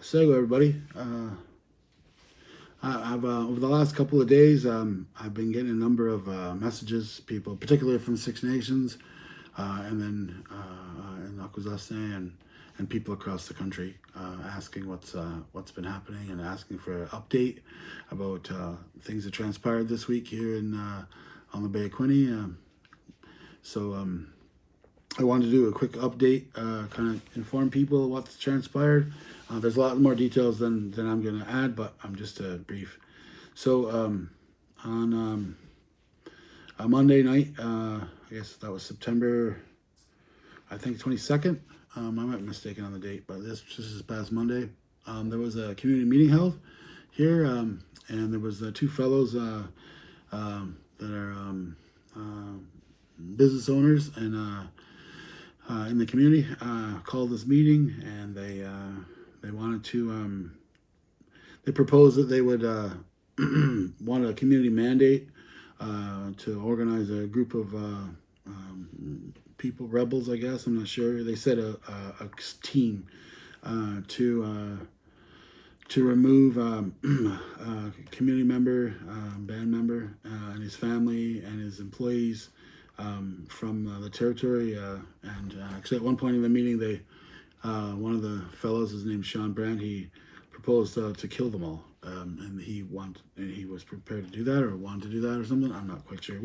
So everybody, I've over the last couple of days, I've been getting a number of messages, people, particularly from Six Nations, and then in Akwesasne and people across the country, asking what's been happening and asking for an update about things that transpired this week here in on the Bay of Quinte. So I wanted to do a quick update, kind of inform people what's transpired. There's a lot more details than I'm going to add, but I'm just brief. So on a Monday night, I guess that was September, I think 22nd. I might be mistaken on the date, but this is past Monday. There was a community meeting held here, and there was two fellows that are business owners and in the community called this meeting, and they wanted to they proposed that they would want a community mandate to organize a group of people, rebels, I guess. I'm not sure. They said a team to remove a community member, band member, and his family and his employees from the territory. And actually, at one point in the meeting, they one of the fellows, his name's Sean Brand, he proposed to kill them all, and he was prepared to do that or wanted to do that or something. I'm not quite sure.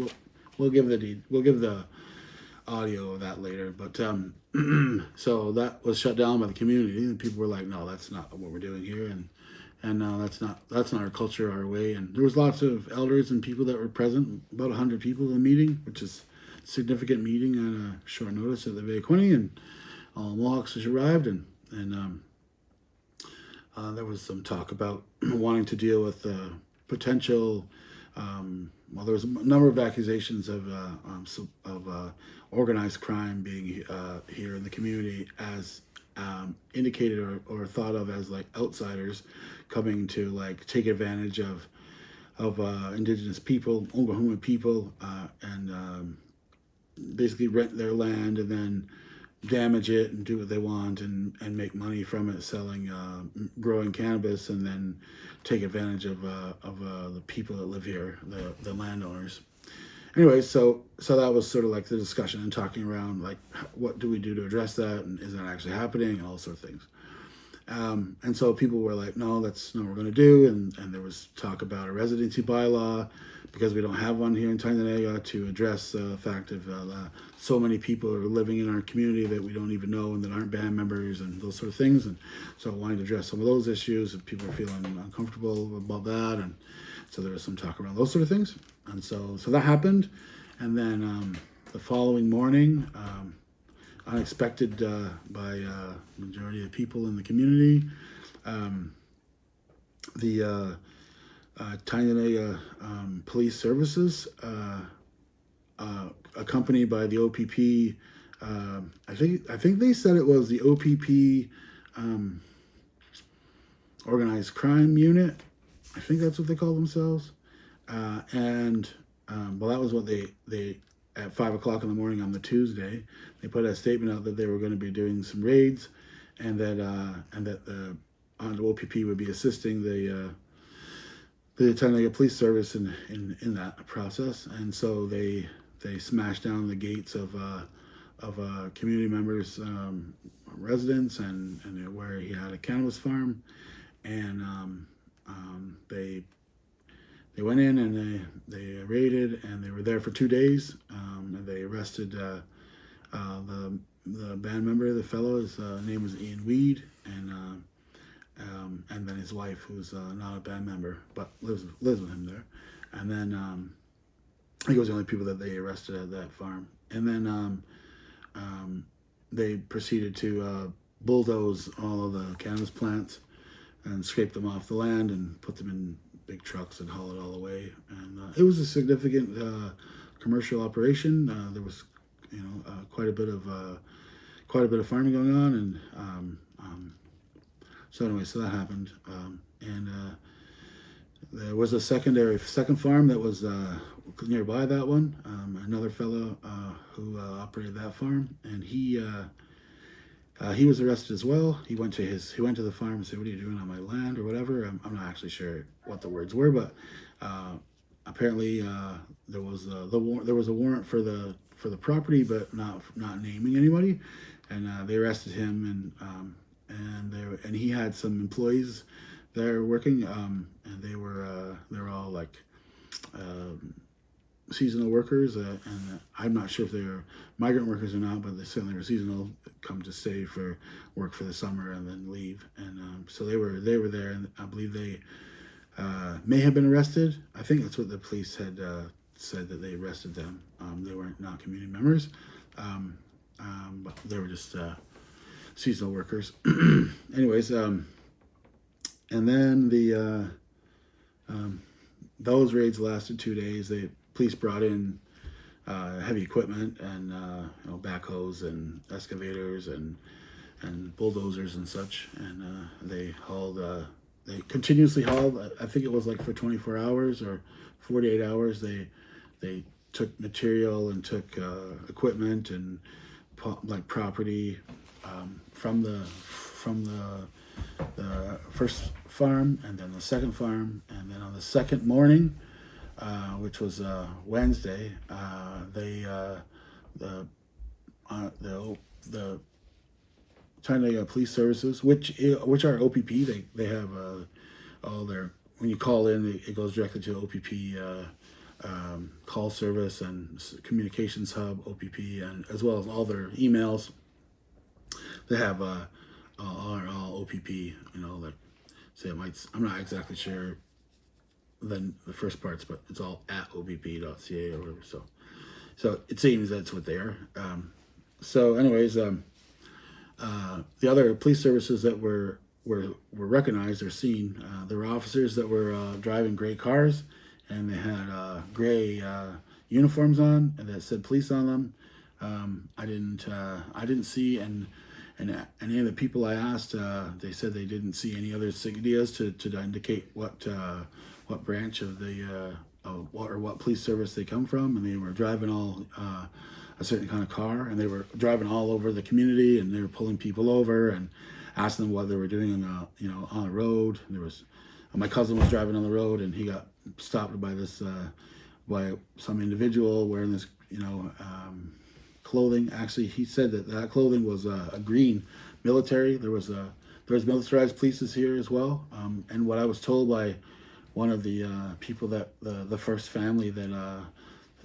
We'll give the audio of that later. But so that was shut down by the community, and people were like, "No, that's not what we're doing here," and that's not our culture, our way. And there was lots of elders and people that were present, about 100 people in the meeting, which is a significant meeting on a short notice at the Bay of Quinte, and all Mohawks has arrived, and there was some talk about wanting to deal with potential. Well, there was a number of accusations of organized crime being here in the community, as indicated or thought of as like outsiders coming to like take advantage of indigenous people, Ongahuma people, and basically rent their land and then damage it and do what they want and make money from it, selling, growing cannabis, and then take advantage of the people that live here, the landowners. Anyway, so that was sort of like the discussion and talking around like what do we do to address that, and is that actually happening, and all sorts of things. And so people were like, no, that's not what we're going to do. And there was talk about a residency bylaw, because we don't have one here in Tyendinaga, to address the fact of so many people are living in our community that we don't even know and that aren't band members and those sort of things. And so I wanted to address some of those issues, and people are feeling uncomfortable about that. And so there was some talk around those sort of things. And so that happened. And then the following morning, unexpected by majority of people in the community, the Tyendinaga Police Services, accompanied by the OPP. I think they said it was the OPP Organized Crime Unit. I think that's what they call themselves. And well, that was what they at 5 o'clock in the morning on the Tuesday, they put a statement out that they were going to be doing some raids, and that the OPP would be assisting the Tyendinaga Police Service in that process. And so they smashed down the gates of community members' residence and where he had a cannabis farm, and they went in and they raided, and they were there for 2 days. And they arrested the band member, the fellow. His name was Ian Weed, and then his wife, who's not a band member but lives with him there. And then I think it was the only people that they arrested at that farm. And then they proceeded to bulldoze all of the cannabis plants and scrape them off the land and put them in big trucks and haul it all away. And it was a significant commercial operation. There was, quite a bit of farming going on, and so anyway, so that happened, and there was a second farm that was nearby that one. Another fellow who operated that farm, and he He was arrested as well. He went to the farm and said, "What are you doing on my land?" or whatever. I'm not actually sure what the words were, but apparently there was there was a warrant for the property, but not naming anybody, and they arrested him, and he had some employees there working, and they were all like seasonal workers, and I'm not sure if they were migrant workers or not, but they certainly were seasonal, come to stay for work for the summer and then leave, and so they were there, and I believe they may have been arrested. I think that's what the police had said, that they arrested them. They weren't not community members, but they were just seasonal workers. Anyways, and then those raids lasted 2 days. The police brought in heavy equipment and backhoes and excavators and bulldozers and such, and they continuously hauled. I think it was like for 24 hours or 48 hours. They took material and took equipment and like property from the first farm, and then the second farm, and then on the second morning, which was Wednesday, the Tyendinaga Police Services, which are OPP. They have all their, when you call in, it goes directly to OPP call service and communications hub, OPP, and as well as all their emails. They have are all OPP. Like say it might. I'm not exactly sure then the first parts, but it's all at opp.ca or whatever. So it seems that's what they are. So anyways, the other police services that were recognized or seen, there were officers that were driving gray cars, and they had gray uniforms on, and that said police on them. I didn't see, and any of the people I asked, they said they didn't see any other insignias to indicate what branch of what police service they come from, and they were driving all a certain kind of car, and they were driving all over the community, and they were pulling people over and asking them what they were doing on the road. And there was my cousin was driving on the road, and he got stopped by by some individual wearing this clothing. Actually, he said that clothing was a green military. There was militarized police here as well, and what I was told by one of the people that the first family that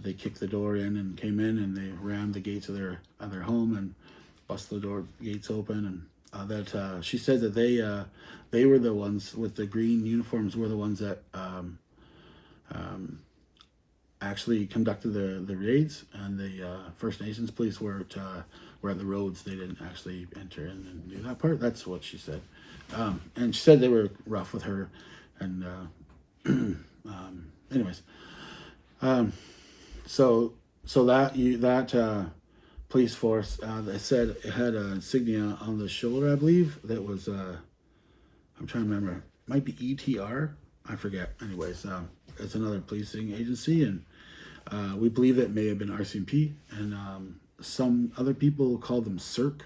they kicked the door in and came in, and they rammed the gates of their home and busted the gates open, and that she said that they were the ones with the green uniforms, were the ones that actually conducted the raids, and the First Nations police were at the roads. They didn't actually enter in and do that part. That's what she said, and she said they were rough with her, and anyways, so that police force, they said it had an insignia on the shoulder, I believe, that was I'm trying to remember, it might be ETR, I forget. Anyways, it's another policing agency, and we believe it may have been RCMP, and some other people call them CERC.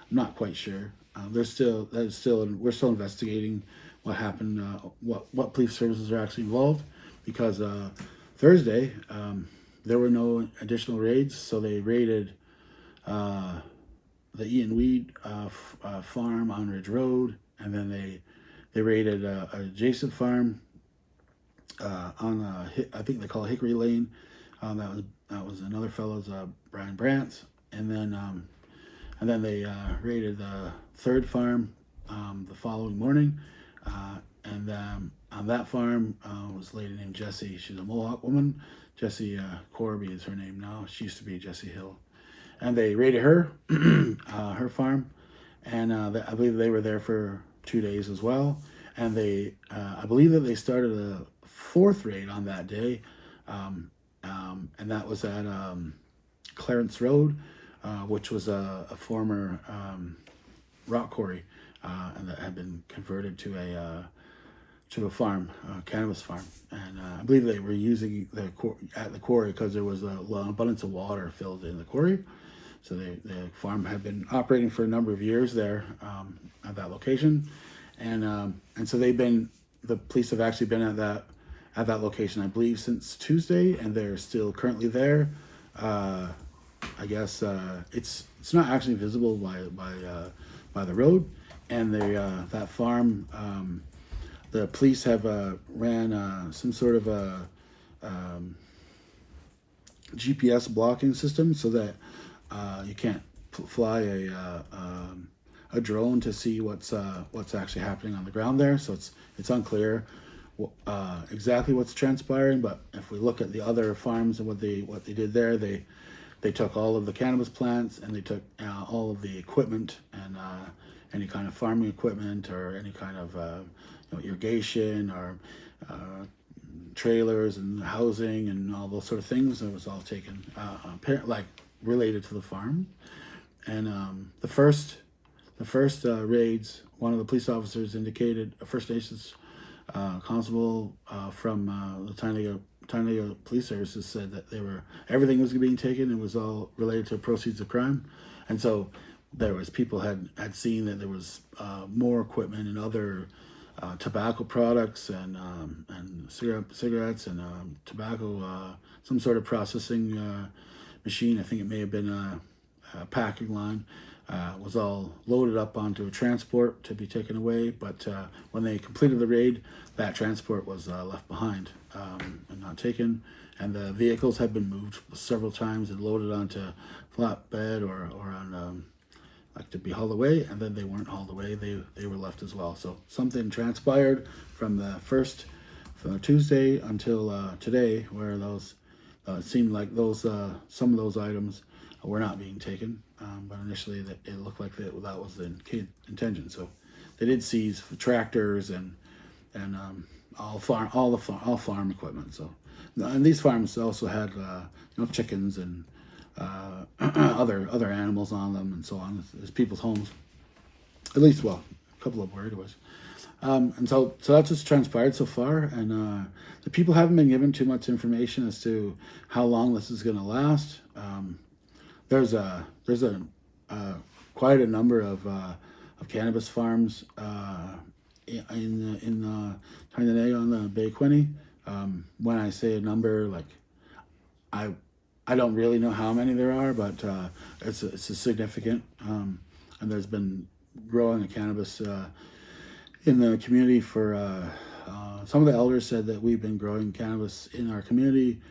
I'm not quite sure. We're still investigating what happened, what police services are actually involved, because Thursday there were no additional raids, so they raided the Eaton Weed farm on Ridge Road, and then they raided an adjacent farm on I think they call it Hickory Lane. That was another fellow's, Brian Brant's, and then they raided the third farm the following morning, and on that farm was a lady named Jessie. She's a Mohawk woman. Jessie Corby is her name now. She used to be Jessie Hill, and they raided her her farm, and I believe they were there for 2 days as well. And I believe that they started a fourth raid on that day, and that was at Clarence Road, which was a former rock quarry, and that had been converted to a farm, a cannabis farm. And I believe they were using at the quarry because there was an abundance of water filled in the quarry. So the farm had been operating for a number of years there at that location, and so the police have actually been at that location, I believe, since Tuesday, and they're still currently there. I guess it's not actually visible by the road, and that farm. The police have ran some sort of a GPS blocking system so that you can't fly a drone to see what's actually happening on the ground there. So it's unclear exactly what's transpiring. But if we look at the other farms and what they did there, they took all of the cannabis plants, and they took all of the equipment and any kind of farming equipment or any kind of irrigation or trailers and housing and all those sort of things. It was all taken, like related to the farm. And the first raids, one of the police officers indicated, a First Nations constable from the Tyendinaga Police Services said that everything was being taken. It was all related to proceeds of crime, and so there was people had seen that there was more equipment and other tobacco products and cigarettes and tobacco, some sort of processing machine. I think it may have been a packing line. Was all loaded up onto a transport to be taken away, but when they completed the raid, that transport was left behind and not taken, and the vehicles had been moved several times and loaded onto flatbed or on like to be hauled away, and then they weren't hauled away, they were left as well. So something transpired from Tuesday until today, where those it seemed like those some of those items were not being taken, but initially it looked like that was the intention. So they did seize tractors and all farm equipment. So, and these farms also had chickens and other animals on them and so on. There's people's homes, at least, well, a couple of where it was. And so that's what's transpired so far, and the people haven't been given too much information as to how long this is going to last. There's quite a number of cannabis farms in Tyendinaga on the Bay Quinte. When I say a number, like I don't really know how many there are, but it's a significant. And there's been growing of cannabis in the community for. Some of the elders said that we've been growing cannabis in our community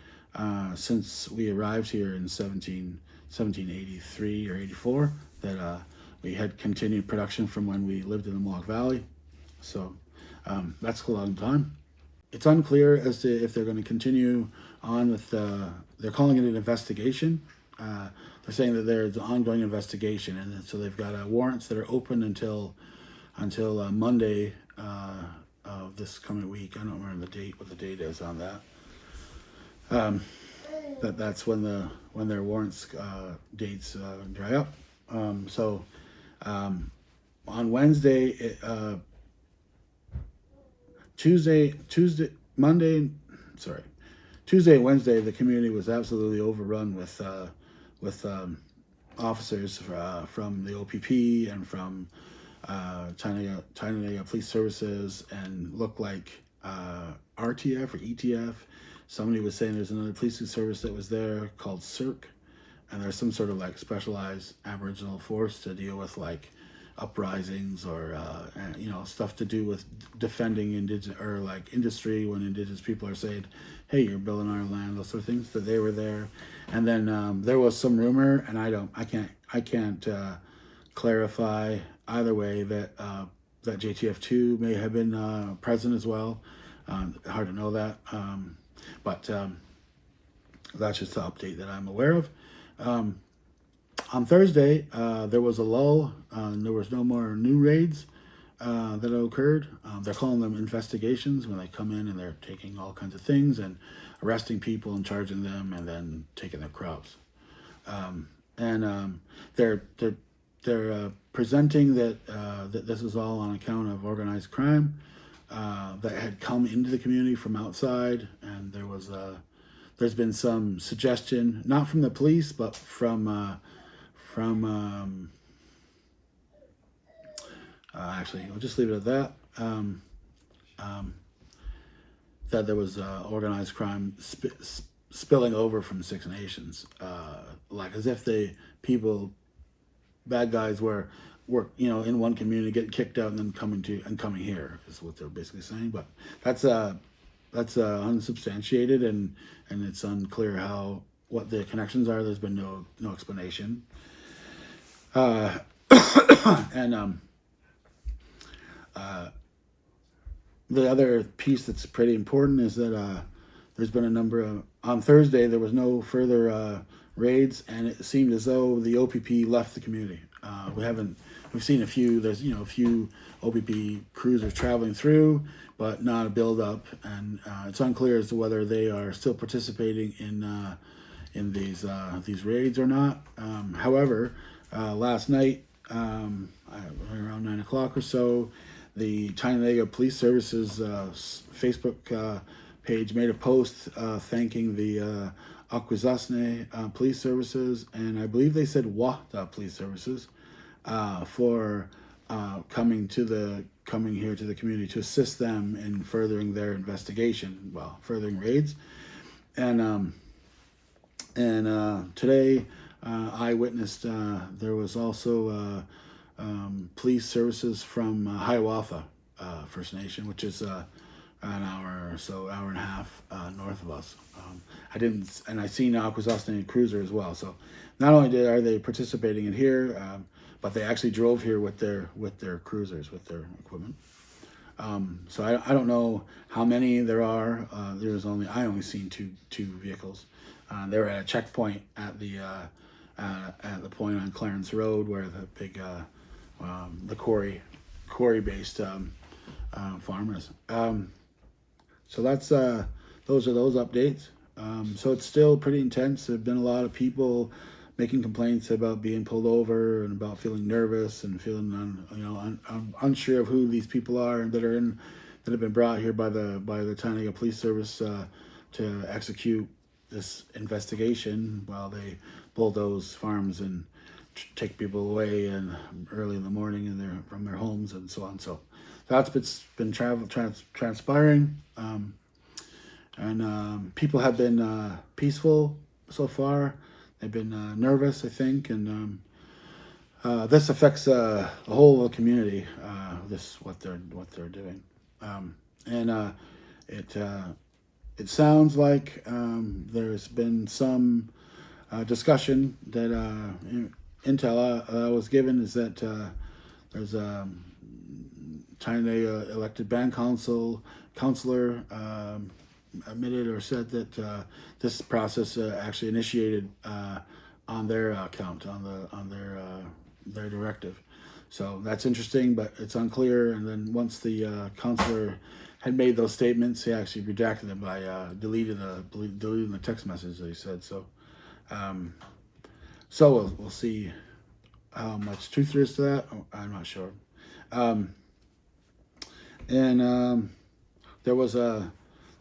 since we arrived here in 1783 or 84. That we had continued production from when we lived in the Mohawk Valley. So that's a long time. It's unclear as to if they're going to continue on with they're calling it an investigation. They're saying that there's an ongoing investigation, and so they've got warrants that are open until Monday of this coming week. I don't remember what the date is on that. That's when their warrants dates dry up. So on Wednesday, Tuesday, and Wednesday, the community was absolutely overrun with officers from the OPP and from Tyendinaga Police Services, and looked like RTF or ETF. Somebody was saying there's another policing service that was there called CERC, and there's some sort of like specialized Aboriginal force to deal with like uprisings or stuff to do with defending indigenous or like industry when indigenous people are saying, hey, you're building our land, those sort of things. That they were there. And then there was some rumor, and I can't clarify either way that that JTF2 may have been present as well. Hard to know that, but that's just the update that I'm aware of. On Thursday, there was a lull. There was no more new raids that occurred. They're calling them investigations when they come in and they're taking all kinds of things and arresting people and charging them and then taking their crops. They're presenting that this is all on account of organized crime that had come into the community from outside, and there's been some suggestion, not from the police, but from from actually, I'll just leave it at that. That there was organized crime spilling over from Six Nations, like as if bad guys were in one community getting kicked out and then coming here is what they're basically saying. But that's unsubstantiated, and it's unclear what the connections are. There's been no explanation. And the other piece that's pretty important is that there's been a number of, on Thursday there was no further raids, and it seemed as though the OPP left the community. We've seen a few OPP cruisers traveling through, but not a build-up, and it's unclear as to whether they are still participating in these raids or not. However, last night, around 9 o'clock or so, the Tyendinaga Police Services Facebook page made a post thanking the Akwesasne Police Services, and I believe they said Wahda Police Services, for coming here to the community to assist them in furthering their investigation, furthering raids. And today I witnessed there was also police services from Hiawatha First Nation, which is an hour and a half north of us. I seen Akwesasne cruiser as well. So not only are they participating in here, but they actually drove here with their cruisers, with their equipment. So I don't know how many there are. I only seen two vehicles. They were at a checkpoint at the point on Clarence Road where the big the quarry-based farm is. So that's those are those updates. So it's still pretty intense. There've been a lot of people making complaints about being pulled over and about feeling nervous and feeling unsure of who these people are that have been brought here by the Tyendinaga Police Service to execute this investigation while they bulldoze farms and take people away and early in the morning from their homes and so on. So that's been transpiring, and people have been peaceful so far. They've been nervous, I think, and this affects the whole community. What they're doing, and it sounds like there's been some discussion that intel I was given is that there's a Tyendinaga elected band councillor admitted or said that this process actually initiated on their account, on their directive. So that's interesting, but it's unclear. And then once the councillor had made those statements, he actually redacted them by deleting the text message that he said. So we'll see how much truth there is to that. I'm not sure.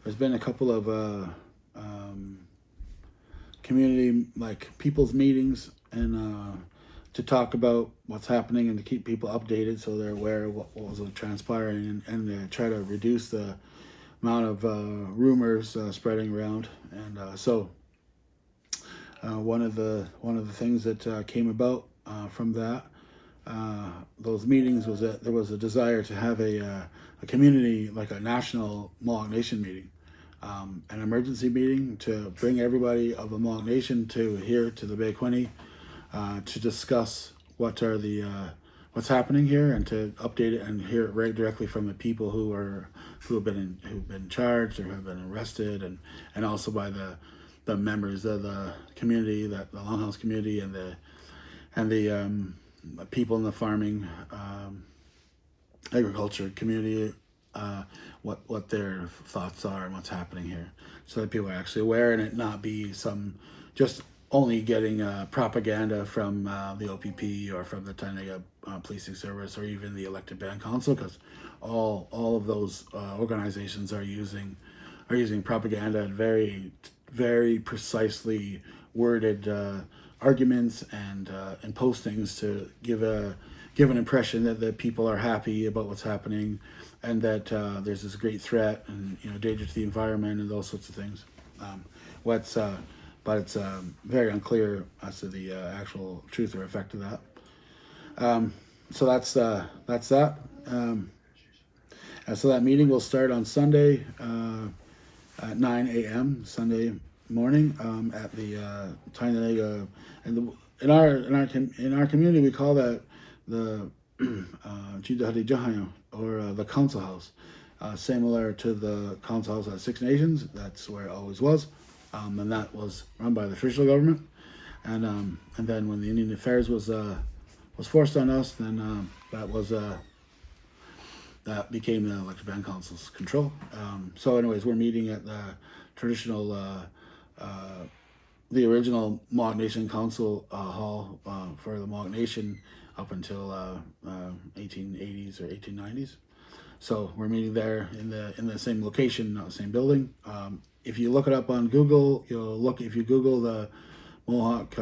There's been a couple of community people's meetings and to talk about what's happening and to keep people updated so they're aware of what was transpiring and try to reduce the amount of rumors spreading around. And so one of the things that came about from those meetings was that there was a desire to have a community, like a national Mohawk Nation meeting, an emergency meeting to bring everybody of the Mohawk Nation to the Bay Quinte to discuss what's happening here and to update it and hear it right directly from the people who've been charged or have been arrested, and also by the members of the community, the Longhouse community, and the people in the farming agriculture community, what their thoughts are and what's happening here, so that people are actually aware and it not be just only getting propaganda from the OPP or from the Tyendinaga Policing Service or even the elected band council, because all of those organizations are using propaganda and very, very precisely worded arguments and postings to give an impression that the people are happy about what's happening, and that there's this great threat and danger to the environment and those sorts of things. But it's very unclear as to the actual truth or effect of that. So that's that. So that meeting will start on Sunday at 9 a.m. Sunday morning at the Tyendinaga, and in our community we call that the or the council house, similar to the council house at Six Nations. That's where it always was, and that was run by the official government. And then when the Indian Affairs was forced on us, then that became the Elected Band Council's control. So anyways, we're meeting at the traditional, the original Mohawk Nation Council hall for the Mohawk Nation up until 1880s or 1890s. So we're meeting there in the same location, not the same building. If you look it up on Google, if you Google the Mohawk,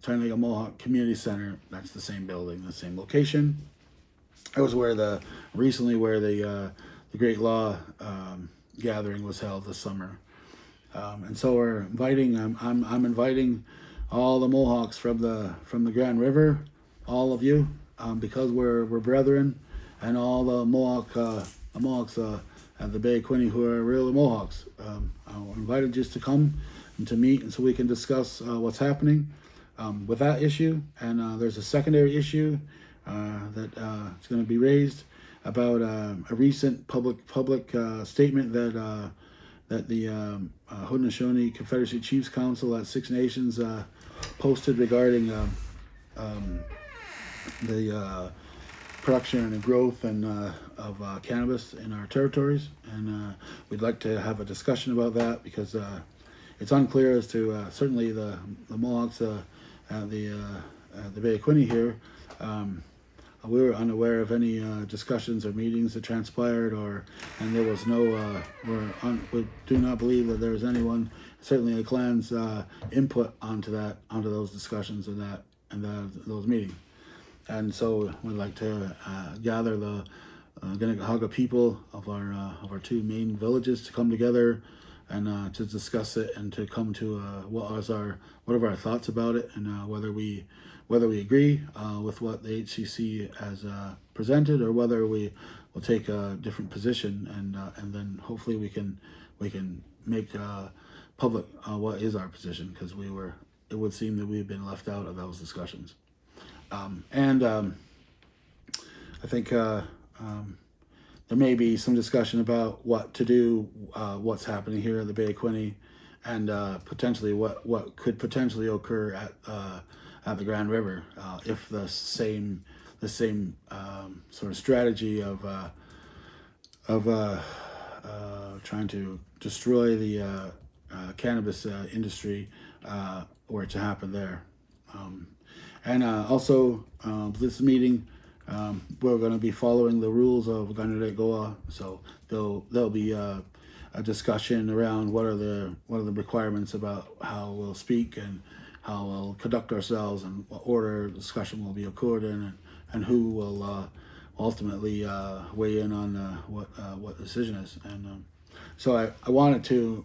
Tyendinaga Mohawk Community Center, that's the same building, the same location. It was where recently the Great Law gathering was held this summer, and so we're inviting. I'm inviting all the Mohawks from the Grand River, all of you, because we're brethren, and all the Mohawks at the Bay of Quinte who are real Mohawks. I'm invited just to come and to meet, and so we can discuss what's happening with that issue. And there's a secondary issue that is going to be raised about a recent public statement that the Haudenosaunee Confederacy Chiefs Council at Six Nations posted regarding the production and growth of cannabis in our territories, and we'd like to have a discussion about that because it's unclear as to certainly the Mohawks at the Bay of Quinte here. We were unaware of any discussions or meetings that transpired, and there was no. We do not believe that there was anyone, certainly the clan's input onto those discussions and those meetings. And so we'd like to gather the Kanenhariyo people of our two main villages to come together and to discuss it and to come to what are our thoughts about it, and whether we agree with what the HCC has presented, or whether we will take a different position, and then hopefully we can make public what is our position, because it would seem that we've been left out of those discussions. I think there may be some discussion about what to do, what's happening here at the Bay of Quinte, and potentially what could potentially occur at the Grand River if the same sort of strategy of trying to destroy the cannabis industry were to happen there. And also, this meeting, we're going to be following the rules of Kanenhariyo, so there'll be a discussion around what are the requirements about how we'll speak and how we'll conduct ourselves, and what order discussion will be occurred in, and who will ultimately weigh in on what the decision is. And so I wanted to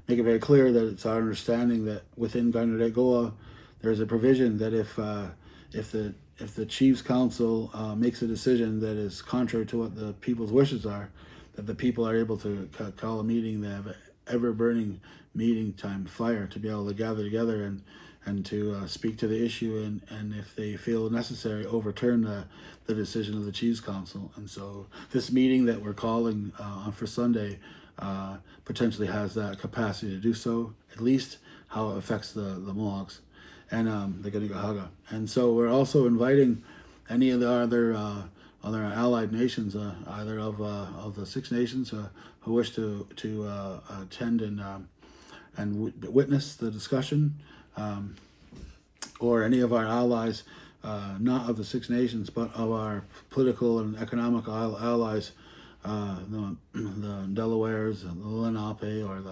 make it very clear that it's our understanding that within Kanenhariyo there's a provision that if the Chiefs Council makes a decision that is contrary to what the people's wishes are, that the people are able to call a meeting. They have an ever-burning meeting time fire to be able to gather together and to speak to the issue, and if they feel necessary, overturn the decision of the Chiefs Council. And so this meeting that we're calling for Sunday potentially has that capacity to do so, at least how it affects the Mohawks and the Kanenhariyo. And so we're also inviting any of the other allied nations, either of the Six Nations, who wish to attend and witness the discussion, or any of our allies, not of the Six Nations, but of our political and economic allies, the Delawares, the Lenape, or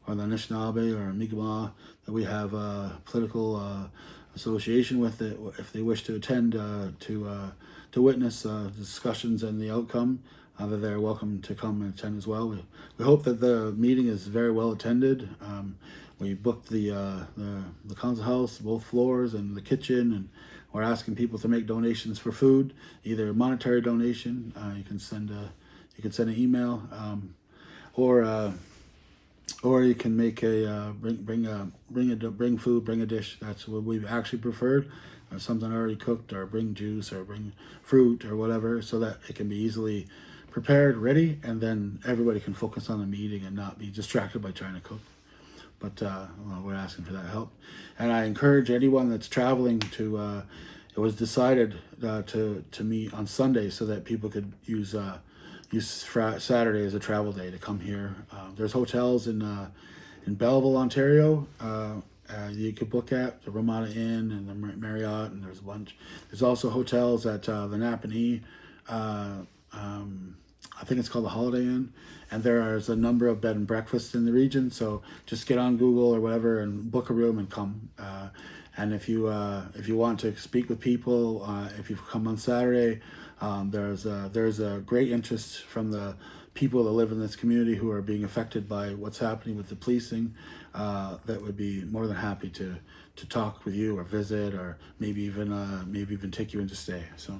or the Anishinaabe or Mi'kmaq that we have a political association with it, if they wish to attend to witness discussions and the outcome, that they're welcome to come and attend as well. We hope that the meeting is very well attended. We booked the council house, both floors, and the kitchen, and we're asking people to make donations for food, either monetary donation. You can send an email, or you can make bring food, bring a dish. That's what we've actually preferred. Something already cooked, or bring juice, or bring fruit, or whatever, so that it can be easily prepared, ready, and then everybody can focus on the meeting and not be distracted by trying to cook. But we're asking for that help, and I encourage anyone that's traveling to. It was decided to meet on Sunday so that people could use Saturday as a travel day to come here. There's hotels in Belleville, Ontario. You could book at the Ramada Inn and the Marriott, and there's a bunch. There's also hotels at the Napanee. I think it's called the Holiday Inn, and there is a number of bed and breakfasts in the region. So just get on Google or whatever and book a room and come. And if you want to speak with people, if you come on Saturday, there's a great interest from the people that live in this community who are being affected by what's happening with the policing. That would be more than happy to talk with you or visit, or maybe even take you in to stay. So.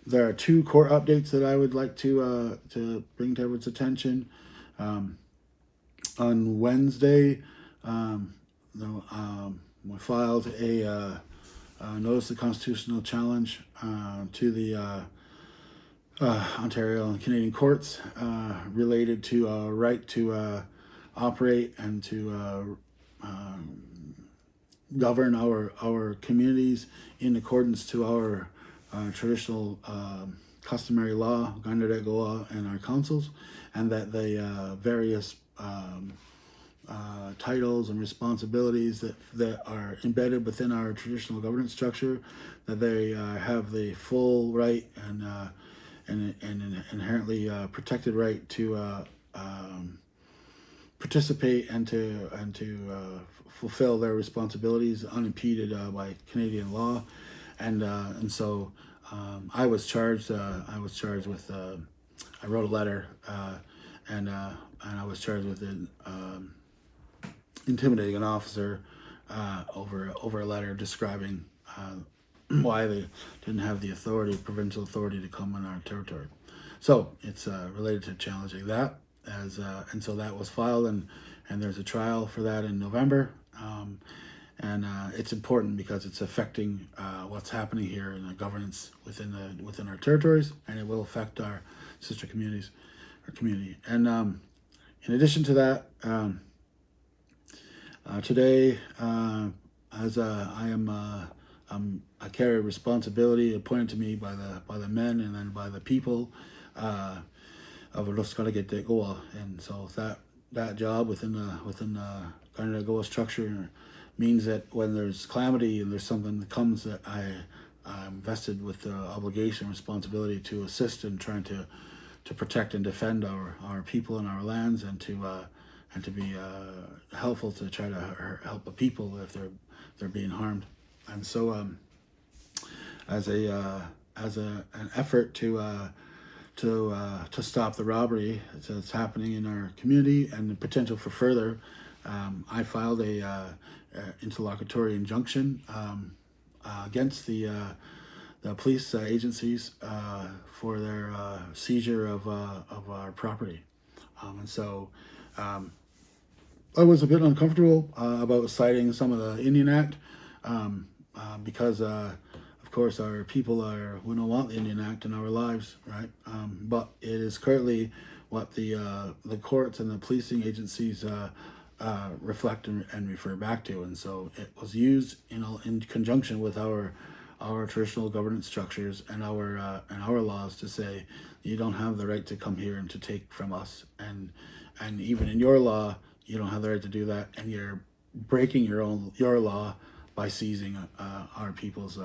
There are 2 court updates that I would like to bring to everyone's attention. On Wednesday, we filed a notice of constitutional challenge to the Ontario and Canadian courts related to right to operate and to govern our communities in accordance to our traditional customary law, Kanenhariyo law, and our councils, and that the various titles and responsibilities that are embedded within our traditional governance structure, that they have the full right and inherently protected right to participate and to fulfill their responsibilities unimpeded by Canadian law. And so I was charged with I wrote a letter and I was charged with intimidating an officer over a letter describing why they didn't have the provincial authority to come on our territory. So it's related to challenging that, and so that was filed, and there's a trial for that in November. And it's important because it's affecting what's happening here in the governance within our territories, and it will affect our sister communities, our community. And in addition to that, today, as I carry a responsibility appointed to me by the men and then by the people of Kanenhariyo, and so that job within the Kanenhariyo structure means that when there's calamity and there's something that comes, that I'm vested with the obligation, responsibility to assist in trying to protect and defend our people and our lands, and to be helpful to try to help the people if they're being harmed. And so as an effort to stop the robbery that's happening in our community and the potential for further, I filed a interlocutory injunction against the police agencies for their seizure of our property. And so I was a bit uncomfortable about citing some of the Indian Act because of course our people we don't want the Indian Act in our lives, right? But it is currently what the courts and the policing agencies reflect and refer back to, and so it was used in conjunction with our traditional governance structures and our laws to say you don't have the right to come here and to take from us, and even in your law you don't have the right to do that, and you're breaking your law by seizing our people's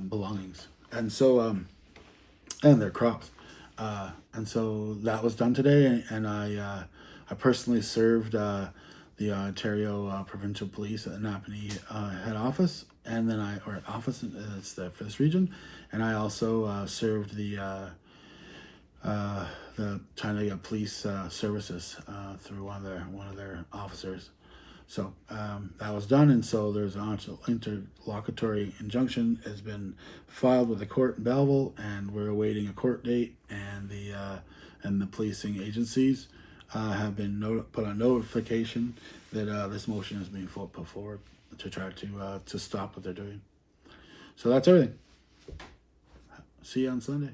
belongings, and so and their crops, and so that was done today, and I personally served the Ontario Provincial Police at Napanee head office, and then it's for this region, and I also served the Tyendinaga Police Services through one of their officers. So that was done, and so there's an interlocutory injunction has been filed with the court in Belleville, and we're awaiting a court date. And the policing agencies have been put on notification that this motion is being put forward to try to stop what they're doing. So that's everything. See you on Sunday.